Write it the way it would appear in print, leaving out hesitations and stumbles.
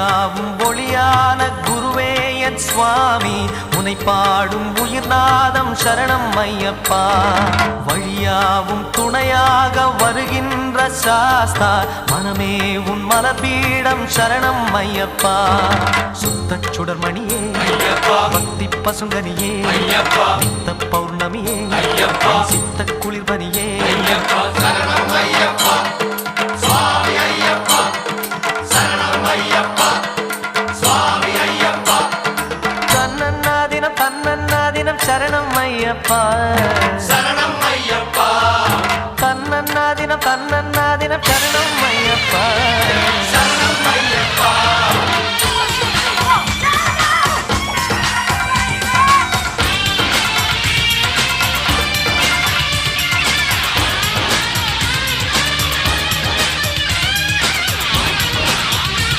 ஒளியாவும் ஒளியான குருவே என் சுவாமி உனை பாடும் உயிர்நாதம் சரணம் ஐயப்பா வழியாவும் துணையாக வருகின்ற சாஸ்தா மனமே உன் மலபீடம் சரணம் ஐயப்பா சுத்த சுடர்மணியே பக்தி பசுங்கனியே நித்த பௌர்ணமியே சித்த குளிர்பனியே சரணம் ஐயப்பா சுவாமி ஐயப்பா சரணம் ஐயப்பா சுவாமி ஐயப்பா தன்னன்னாதினம் சரணம் ஐயப்பா